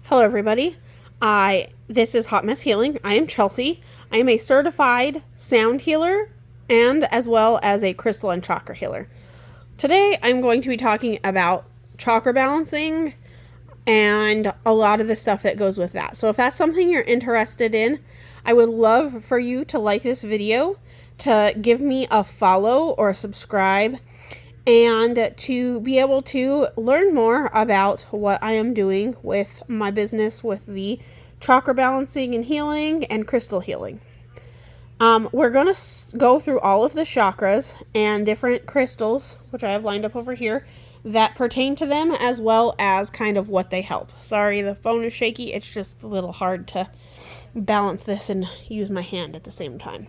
Hello everybody. This is Hot Mess Healing. I am Chelsea. I am a certified sound healer and as well as a crystal and chakra healer. Today I'm going to be talking about chakra balancing and a lot of the stuff that goes with that. So if that's something you're interested in, I would love for you to like this video, to give me a follow or a subscribe, and to be able to learn more about what I am doing with my business with the chakra balancing and healing and crystal healing. We're going to go through all of the chakras and different crystals, which I have lined up over here, that pertain to them, as well as kind of what they help. Sorry, the phone is shaky. It's just a little hard to balance this and use my hand at the same time.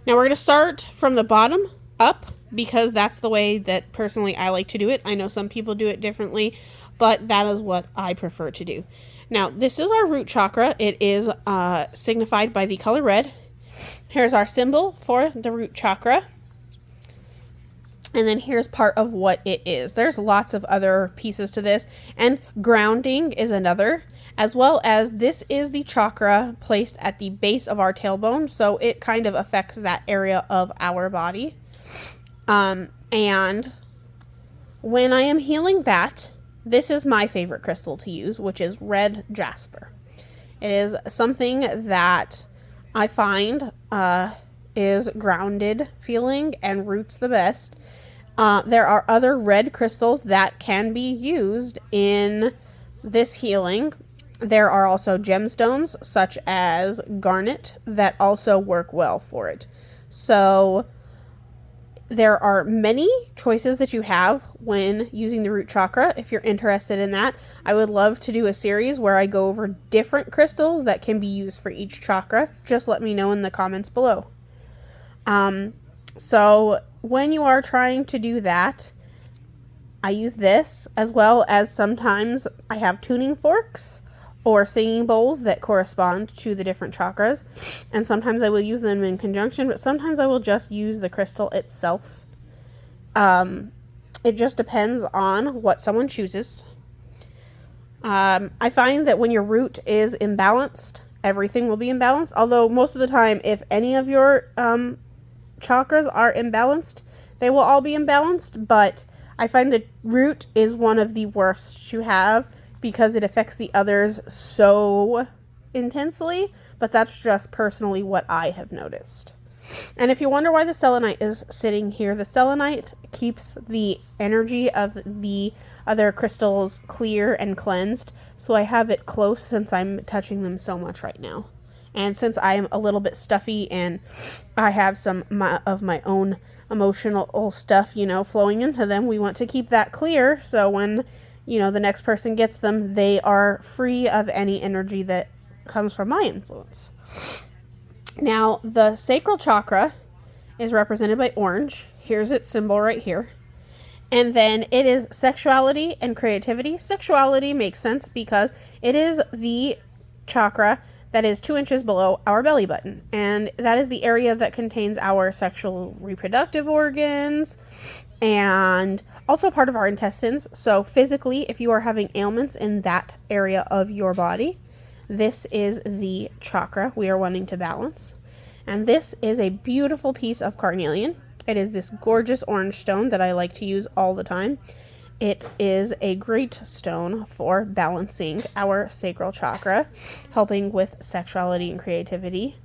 Now we're going to start from the bottom up, because that's the way that personally I like to do it. I know some people do it differently, but that is what I prefer to do. Now, this is our root chakra. It is signified by the color red. Here's our symbol for the root chakra. And then here's part of what it is. There's lots of other pieces to this, and grounding is another, as well as this is the chakra placed at the base of our tailbone, so it kind of affects that area of our body. And when I am healing that, this is my favorite crystal to use, which is red jasper. It is something that I find is grounded feeling and roots the best. There are other red crystals that can be used in this healing. There are also gemstones such as garnet that also work well for it. So there are many choices that you have when using the root chakra. If you're interested in that, I would love to do a series where I go over different crystals that can be used for each chakra. Just let me know in the comments below. So when you are trying to do that, I use this, as well as sometimes I have tuning forks or singing bowls that correspond to the different chakras, and sometimes I will use them in conjunction, but sometimes I will just use the crystal itself. It just depends on what someone chooses. I find that when your root is imbalanced, everything will be imbalanced, although most of the time, if any of your chakras are imbalanced, they will all be imbalanced, but I find that root is one of the worst to have, because it affects the others so intensely, but that's just personally what I have noticed. And if you wonder why the selenite is sitting here, the selenite keeps the energy of the other crystals clear and cleansed, so I have it close since I'm touching them so much right now. And since I am a little bit stuffy and I have some of my own emotional stuff, flowing into them, we want to keep that clear, so when the next person gets them, they are free of any energy that comes from my influence. Now, the sacral chakra is represented by orange. Here's its symbol right here. And then it is sexuality and creativity. Sexuality makes sense because it is the chakra that is 2 inches below our belly button. And that is the area that contains our sexual reproductive organs and also part of our intestines. So physically, if you are having ailments in that area of your body, this is the chakra we are wanting to balance. And this is a beautiful piece of carnelian. It is this gorgeous orange stone that I like to use all the time. It is a great stone for balancing our sacral chakra, helping with sexuality and creativity.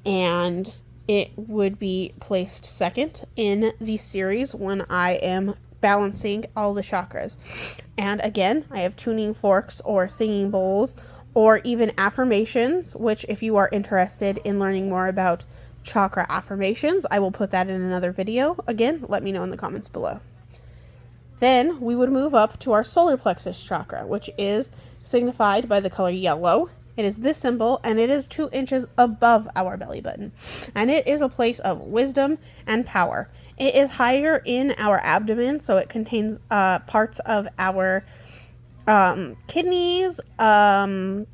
And it would be placed second in the series when I am balancing all the chakras. And again, I have tuning forks or singing bowls or even affirmations, which if you are interested in learning more about chakra affirmations, I will put that in another video. Again, let me know in the comments below. Then we would move up to our solar plexus chakra, which is signified by the color yellow. It is this symbol, and it is 2 inches above our belly button. And it is a place of wisdom and power. It is higher in our abdomen, so it contains parts of our kidneys, some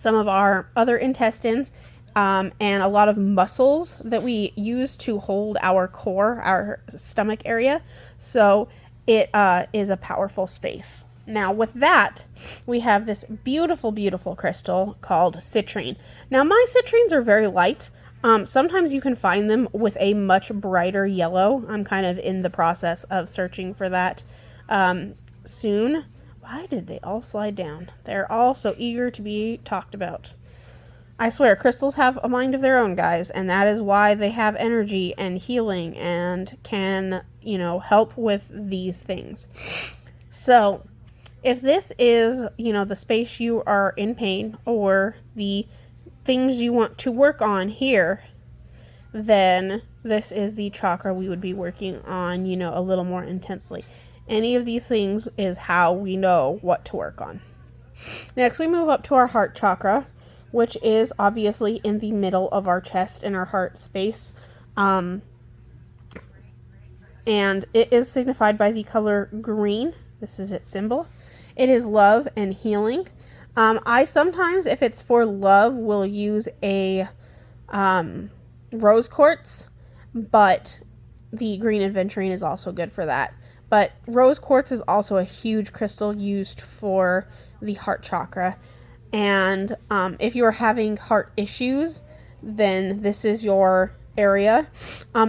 of our other intestines, and a lot of muscles that we use to hold our core, our stomach area. So it is a powerful space. Now with that, we have this beautiful, beautiful crystal called citrine. Now my citrines are very light. Sometimes you can find them with a much brighter yellow. I'm kind of in the process of searching for that soon. Why did they all slide down? They're all so eager to be talked about. I swear, crystals have a mind of their own, guys, and that is why they have energy and healing and can, help with these things. So, if this is, the space you are in pain or the things you want to work on here, then this is the chakra we would be working on, a little more intensely. Any of these things is how we know what to work on. Next, we move up to our heart chakra, which is obviously in the middle of our chest and our heart space. And it is signified by the color green. This is its symbol. It is love and healing. I sometimes, if it's for love, will use a rose quartz, but the green aventurine is also good for that. But rose quartz is also a huge crystal used for the heart chakra. And if you're having heart issues, then this is your area.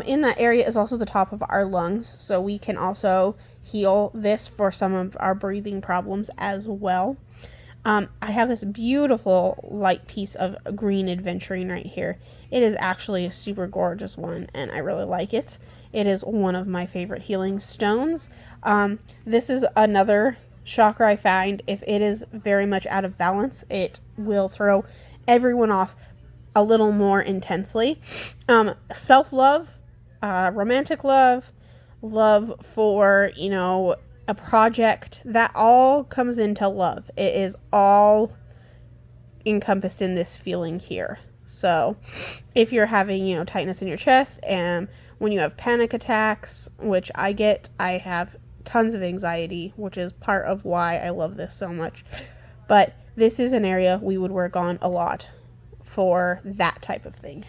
In that area is also the top of our lungs, so we can also heal this for some of our breathing problems as well. I have this beautiful light piece of green aventurine right here. It is actually a super gorgeous one, and I really like it. It is one of my favorite healing stones. This is another chakra I find, if it is very much out of balance, it will throw everyone off a little more intensely. Self-love, romantic love, love for, a project, that all comes into love. It is all encompassed in this feeling here. So if you're having, tightness in your chest, and when you have panic attacks, which I have tons of anxiety, which is part of why I love this so much. But this is an area we would work on a lot for that type of thing.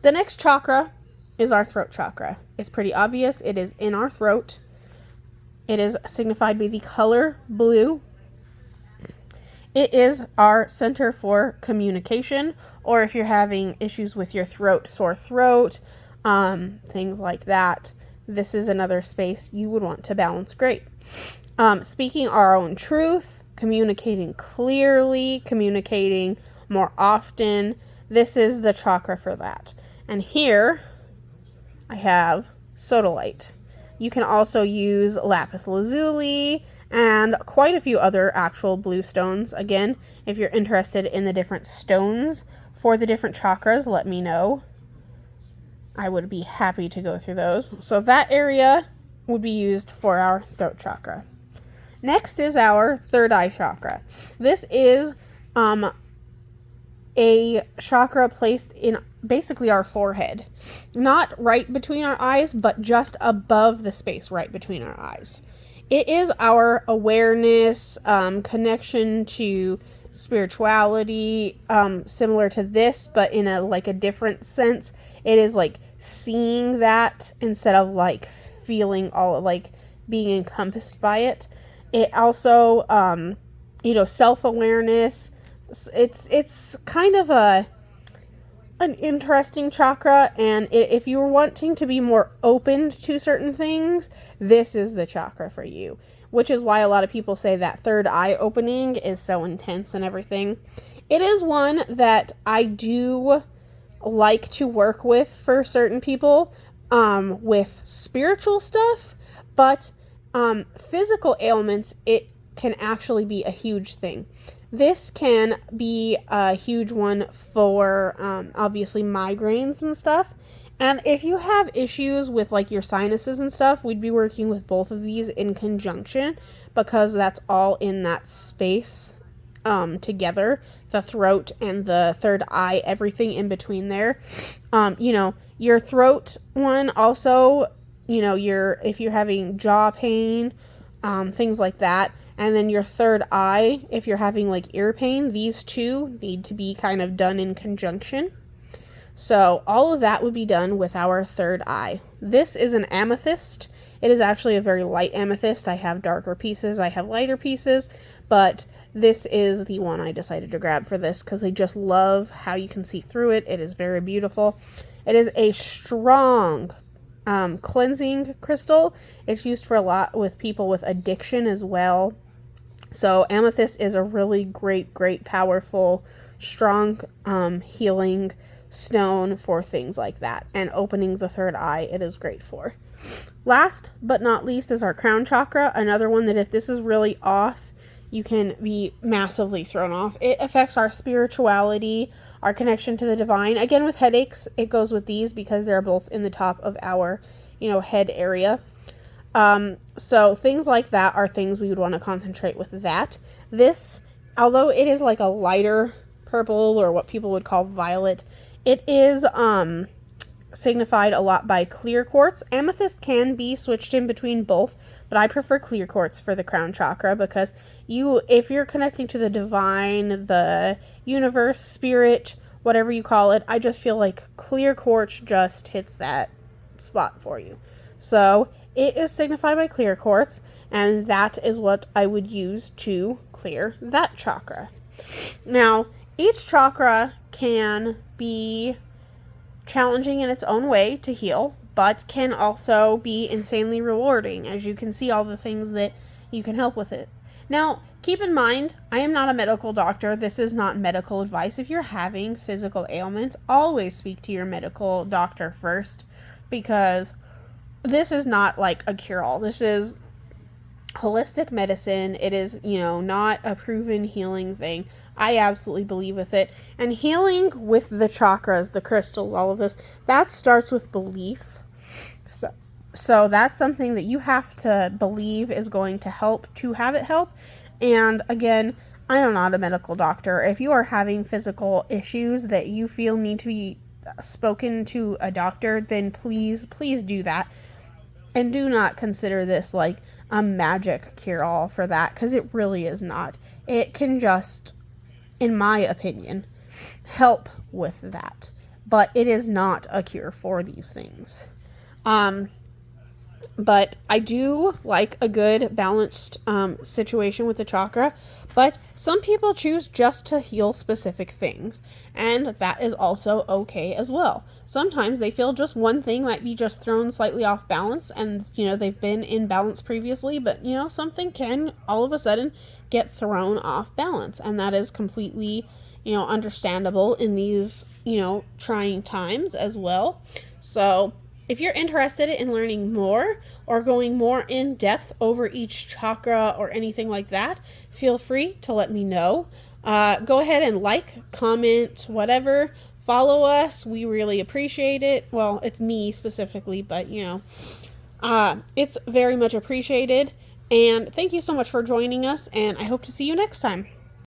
The next chakra is our throat chakra. It's pretty obvious. It is in our throat. It is signified by the color blue. It is our center for communication, or if you're having issues with your throat, sore throat, things like that, this is another space you would want to balance great. Speaking our own truth, communicating clearly, communicating more often, this is the chakra for that. And here I have sodalite. You can also use lapis lazuli and quite a few other actual blue stones. Again, if you're interested in the different stones for the different chakras, let me know. I would be happy to go through those. So that area would be used for our throat chakra. Next is our third eye chakra. This is a chakra placed in basically our forehead. Not right between our eyes, but just above the space right between our eyes. It is our awareness, connection to spirituality, similar to this, but in a different sense. It is like seeing that instead of like feeling all, like being encompassed by it. It also, self-awareness. It's kind of an interesting chakra, and if you're wanting to be more open to certain things, this is the chakra for you, which is why a lot of people say that third eye opening is so intense and everything. It is one that I do like to work with for certain people, with spiritual stuff, but physical ailments, it can actually be a huge thing. This can be a huge one for, obviously, migraines and stuff. And if you have issues with, like, your sinuses and stuff, we'd be working with both of these in conjunction, because that's all in that space together. The throat and the third eye, everything in between there. Your throat one also, if you're having jaw pain, things like that. And then your third eye, if you're having like ear pain, these two need to be kind of done in conjunction. So all of that would be done with our third eye. This is an amethyst. It is actually a very light amethyst. I have darker pieces, I have lighter pieces, but this is the one I decided to grab for this because I just love how you can see through it. It is very beautiful. It is a strong cleansing crystal. It's used for a lot with people with addiction as well. So amethyst is a really great, powerful, strong healing stone for things like that. And opening the third eye, it is great for. Last but not least is our crown chakra. Another one that if this is really off, you can be massively thrown off. It affects our spirituality, our connection to the divine. Again, with headaches, it goes with these because they're both in the top of our, head area. So things like that are things we would want to concentrate with that. This, although it is like a lighter purple or what people would call violet, it is signified a lot by clear quartz. Amethyst can be switched in between both, but I prefer clear quartz for the crown chakra because if you're connecting to the divine, the universe, spirit, whatever you call it, I just feel like clear quartz just hits that spot for you. So it is signified by clear quartz, and that is what I would use to clear that chakra. Now, each chakra can be challenging in its own way to heal, but can also be insanely rewarding, as you can see all the things that you can help with it. Now, keep in mind, I am not a medical doctor. This is not medical advice. If you're having physical ailments, always speak to your medical doctor first, because this is not like a cure-all. This is holistic medicine. It is, not a proven healing thing. I absolutely believe with it. And healing with the chakras, the crystals, all of this, that starts with belief. So that's something that you have to believe is going to help to have it help. And again, I am not a medical doctor. If you are having physical issues that you feel need to be spoken to a doctor, then please do that. And do not consider this like a magic cure-all for that, because it really is not. It can just, in my opinion, help with that. But it is not a cure for these things. But I do like a good balanced situation with the chakra. But some people choose just to heal specific things, and that is also okay as well. Sometimes they feel just one thing might be just thrown slightly off balance, and they've been in balance previously, but something can all of a sudden get thrown off balance, and that is completely understandable in these trying times as well. So if you're interested in learning more or going more in depth over each chakra or anything like that, feel free to let me know. Go ahead and like, comment, whatever. Follow us. We really appreciate it. Well, it's me specifically, but it's very much appreciated. And thank you so much for joining us, and I hope to see you next time.